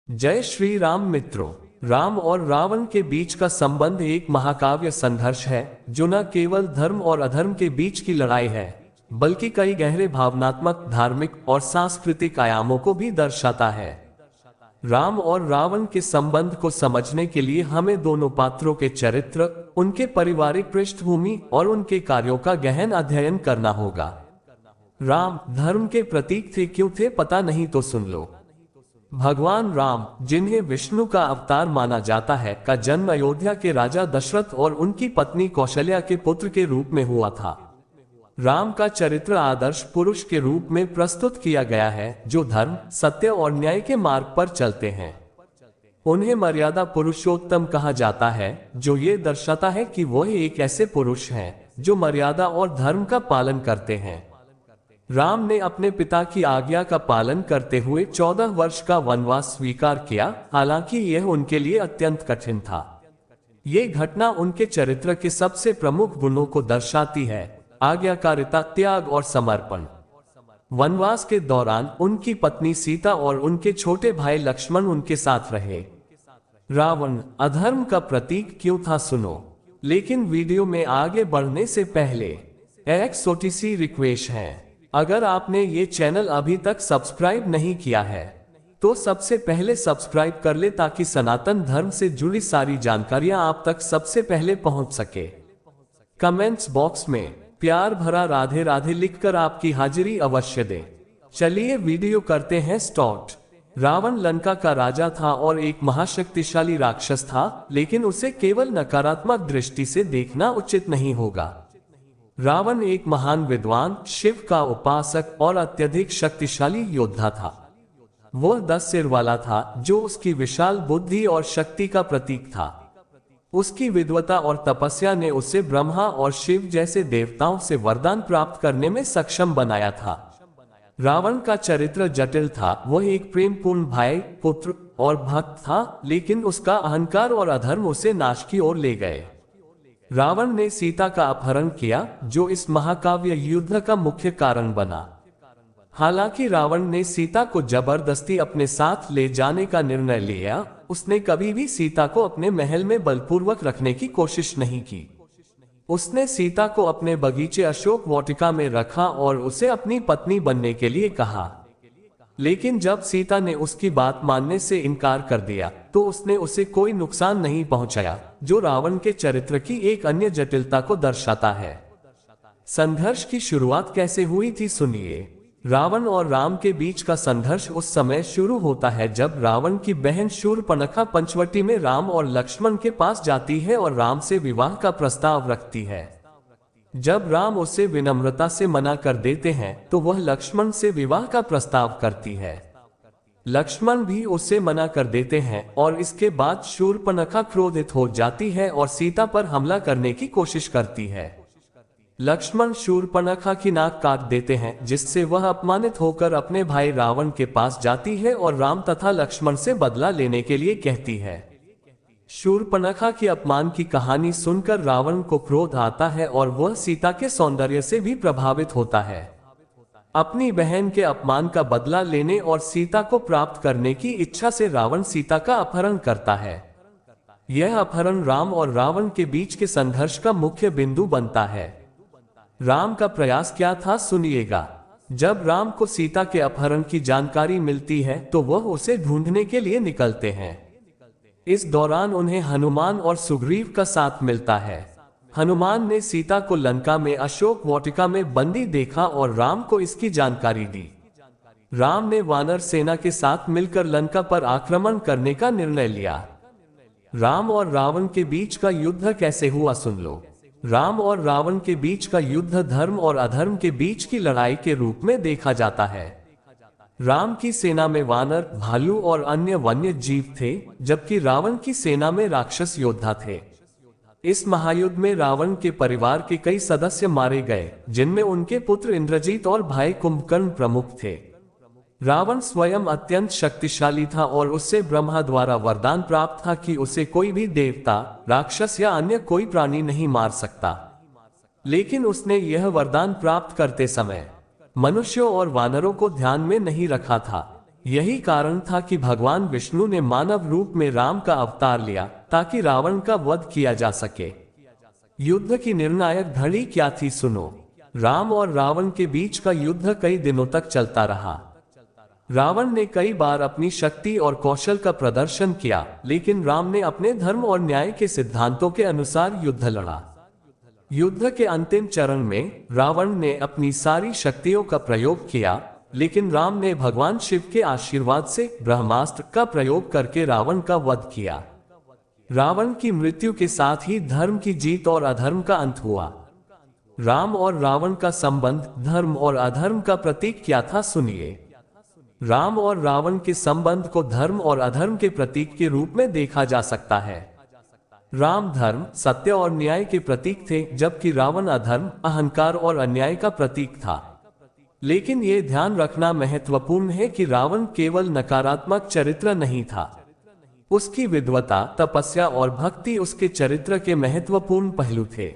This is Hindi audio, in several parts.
जय श्री राम मित्रों। राम और रावण के बीच का संबंध एक महाकाव्य संघर्ष है जो न केवल धर्म और अधर्म के बीच की लड़ाई है, बल्कि कई गहरे भावनात्मक, धार्मिक और सांस्कृतिक आयामों को भी दर्शाता है। राम और रावण के संबंध को समझने के लिए हमें दोनों पात्रों के चरित्र, उनके पारिवारिक पृष्ठभूमि और उनके कार्यों का गहन अध्ययन करना होगा। राम धर्म के प्रतीक थे, क्यों थे पता नहीं तो सुन लो। भगवान राम, जिन्हें विष्णु का अवतार माना जाता है, का जन्म अयोध्या के राजा दशरथ और उनकी पत्नी कौशल्या के पुत्र के रूप में हुआ था। राम का चरित्र आदर्श पुरुष के रूप में प्रस्तुत किया गया है, जो धर्म, सत्य और न्याय के मार्ग पर चलते हैं। उन्हें मर्यादा पुरुषोत्तम कहा जाता है, जो ये दर्शाता है कि वह एक ऐसे पुरुष हैं जो मर्यादा और धर्म का पालन करते हैं। राम ने अपने पिता की आज्ञा का पालन करते हुए 14 वर्ष का वनवास स्वीकार किया, हालांकि यह उनके लिए अत्यंत कठिन था। ये घटना उनके चरित्र के सबसे प्रमुख गुणों को दर्शाती है: आज्ञाकारिता, त्याग और समर्पण। वनवास के दौरान उनकी पत्नी सीता और उनके छोटे भाई लक्ष्मण उनके साथ रहे। रावण अधर्म का प्रतीक क्यों था, सुनो। लेकिन वीडियो में आगे बढ़ने से पहले एक छोटी सी रिक्वेस्ट है। अगर आपने ये चैनल अभी तक सब्सक्राइब नहीं किया है तो सबसे पहले सब्सक्राइब कर ले, ताकि सनातन धर्म से जुड़ी सारी जानकारियां आप तक सबसे पहले पहुंच सके। कमेंट्स बॉक्स में प्यार भरा राधे राधे लिखकर आपकी हाजिरी अवश्य दें। चलिए वीडियो करते हैं स्टार्ट। रावण लंका का राजा था और एक महाशक्तिशाली राक्षस था, लेकिन उसे केवल नकारात्मक दृष्टि से देखना उचित नहीं होगा। रावण एक महान विद्वान, शिव का उपासक और अत्यधिक शक्तिशाली योद्धा था। वह 10 सिर वाला था, जो उसकी विशाल बुद्धि और शक्ति का प्रतीक था। उसकी विद्वता और तपस्या ने उसे ब्रह्मा और शिव जैसे देवताओं से वरदान प्राप्त करने में सक्षम बनाया था। रावण का चरित्र जटिल था। वह एक प्रेमपूर्ण भाई, पुत्र और भक्त था, लेकिन उसका अहंकार और अधर्म उसे नाश की ओर ले गए। रावण ने सीता का अपहरण किया, जो इस महाकाव्य युद्ध का मुख्य कारण बना। हालांकि रावण ने सीता को जबरदस्ती अपने साथ ले जाने का निर्णय लिया, उसने कभी भी सीता को अपने महल में बलपूर्वक रखने की कोशिश नहीं की। उसने सीता को अपने बगीचे अशोक वाटिका में रखा और उसे अपनी पत्नी बनने के लिए कहा। लेकिन जब सीता ने उसकी बात मानने से इनकार कर दिया, तो उसने उसे कोई नुकसान नहीं पहुंचाया, जो रावण के चरित्र की एक अन्य जटिलता को दर्शाता है। संघर्ष की शुरुआत कैसे हुई थी, सुनिए। रावण और राम के बीच का संघर्ष उस समय शुरू होता है जब रावण की बहन शूर्पणखा पंचवटी में राम और लक्ष्मण के पास जाती है और राम से विवाह का प्रस्ताव रखती है। जब राम उसे विनम्रता से मना कर देते हैं, तो वह लक्ष्मण से विवाह का प्रस्ताव करती है। लक्ष्मण भी उसे मना कर देते हैं और इसके बाद शूर्पणखा क्रोधित हो जाती है और सीता पर हमला करने की कोशिश करती है। लक्ष्मण शूर्पणखा की नाक काट देते हैं, जिससे वह अपमानित होकर अपने भाई रावण के पास जाती है और राम तथा लक्ष्मण से बदला लेने के लिए कहती है। शूर्पणखा की अपमान की कहानी सुनकर रावण को क्रोध आता है और वह सीता के सौंदर्य से भी प्रभावित होता है। अपनी बहन के अपमान का बदला लेने और सीता को प्राप्त करने की इच्छा से रावण सीता का अपहरण करता है। यह अपहरण राम और रावण के बीच के संघर्ष का मुख्य बिंदु बनता है। राम का प्रयास क्या था, सुनिएगा। जब राम को सीता के अपहरण की जानकारी मिलती है, तो वह उसे ढूंढने के लिए निकलते हैं। इस दौरान उन्हें हनुमान और सुग्रीव का साथ मिलता है। हनुमान ने सीता को लंका में अशोक वाटिका में बंदी देखा और राम को इसकी जानकारी दी। राम ने वानर सेना के साथ मिलकर लंका पर आक्रमण करने का निर्णय लिया। राम और रावण के बीच का युद्ध कैसे हुआ, सुन लो। राम और रावण के बीच का युद्ध धर्म और अधर्म के बीच की लड़ाई के रूप में देखा जाता है। राम की सेना में वानर, भालू और अन्य वन्य जीव थे, जबकि रावण की सेना में राक्षस योद्धा थे। इस महायुद्ध में रावण के परिवार के कई सदस्य मारे गए, जिनमें उनके पुत्र इंद्रजीत और भाई कुंभकर्ण प्रमुख थे। रावण स्वयं अत्यंत शक्तिशाली था और उससे ब्रह्मा द्वारा वरदान प्राप्त था कि उसे कोई भी देवता, राक्षस या अन्य कोई प्राणी नहीं मार सकता। लेकिन उसने यह वरदान प्राप्त करते समय मनुष्यों और वानरों को ध्यान में नहीं रखा था। यही कारण था कि भगवान विष्णु ने मानव रूप में राम का अवतार लिया ताकि रावण का वध किया जा सके। युद्ध की निर्णायक घड़ी क्या थी, सुनो। राम और रावण के बीच का युद्ध कई दिनों तक चलता रहा। रावण ने कई बार अपनी शक्ति और कौशल का प्रदर्शन किया, लेकिन राम ने अपने धर्म और न्याय के सिद्धांतों के अनुसार युद्ध लड़ा। युद्ध के अंतिम चरण में रावण ने अपनी सारी शक्तियों का प्रयोग किया, लेकिन राम ने भगवान शिव के आशीर्वाद से ब्रह्मास्त्र का प्रयोग करके रावण का वध किया। रावण की मृत्यु के साथ ही धर्म की जीत और अधर्म का अंत हुआ। राम और रावण का संबंध धर्म और अधर्म का प्रतीक क्या था, सुनिए। राम और रावण के संबंध को धर्म और अधर्म के प्रतीक के रूप में देखा जा सकता है। राम धर्म, सत्य और न्याय के प्रतीक थे, जबकि रावण अधर्म, अहंकार और अन्याय का प्रतीक था। लेकिन यह ध्यान रखना महत्वपूर्ण है कि रावण केवल नकारात्मक चरित्र नहीं था। उसकी विद्वता, तपस्या और भक्ति उसके चरित्र के महत्वपूर्ण पहलू थे।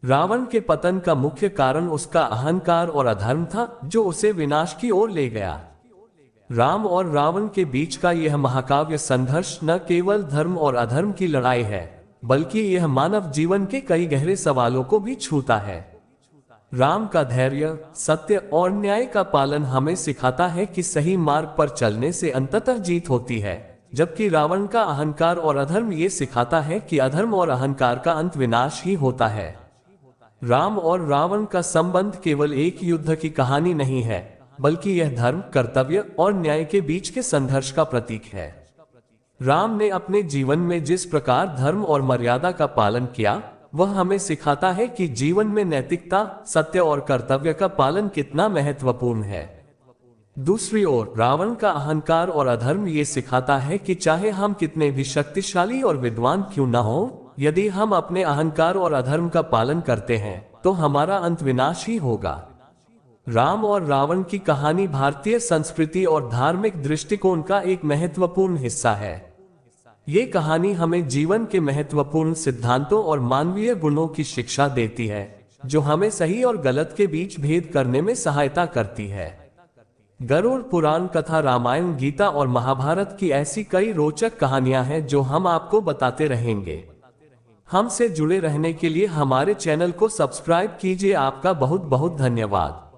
रावण के पतन का मुख्य कारण उसका अहंकार और अधर्म था, जो उसे विनाश की ओर ले गया। राम और रावण के बीच का यह महाकाव्य संघर्ष न केवल धर्म और अधर्म की लड़ाई है, बल्कि यह मानव जीवन के कई गहरे सवालों को भी छूता है। राम का धैर्य, सत्य और न्याय का पालन हमें सिखाता है कि सही मार्ग पर चलने से अंततः जीत होती है, जबकि रावण का अहंकार और अधर्म ये सिखाता है कि अधर्म और अहंकार का अंत विनाश ही होता है। राम और रावण का संबंध केवल एक युद्ध की कहानी नहीं है, बल्कि यह धर्म, कर्तव्य और न्याय के बीच के संघर्ष का प्रतीक है। राम ने अपने जीवन में जिस प्रकार धर्म और मर्यादा का पालन किया, वह हमें सिखाता है कि जीवन में नैतिकता, सत्य और कर्तव्य का पालन कितना महत्वपूर्ण है। दूसरी ओर रावण का अहंकार और अधर्म ये सिखाता है कि चाहे हम कितने भी शक्तिशाली और विद्वान क्यों न हो, यदि हम अपने अहंकार और अधर्म का पालन करते हैं तो हमारा अंत विनाश ही होगा। राम और रावण की कहानी भारतीय संस्कृति और धार्मिक दृष्टिकोण का एक महत्वपूर्ण हिस्सा है। ये कहानी हमें जीवन के महत्वपूर्ण सिद्धांतों और मानवीय गुणों की शिक्षा देती है, जो हमें सही और गलत के बीच भेद करने में सहायता करती है। गरुड़ पुराण कथा, रामायण, गीता और महाभारत की ऐसी कई रोचक कहानियां हैं जो हम आपको बताते रहेंगे। हमसे जुड़े रहने के लिए हमारे चैनल को सब्सक्राइब कीजिए। आपका बहुत बहुत धन्यवाद।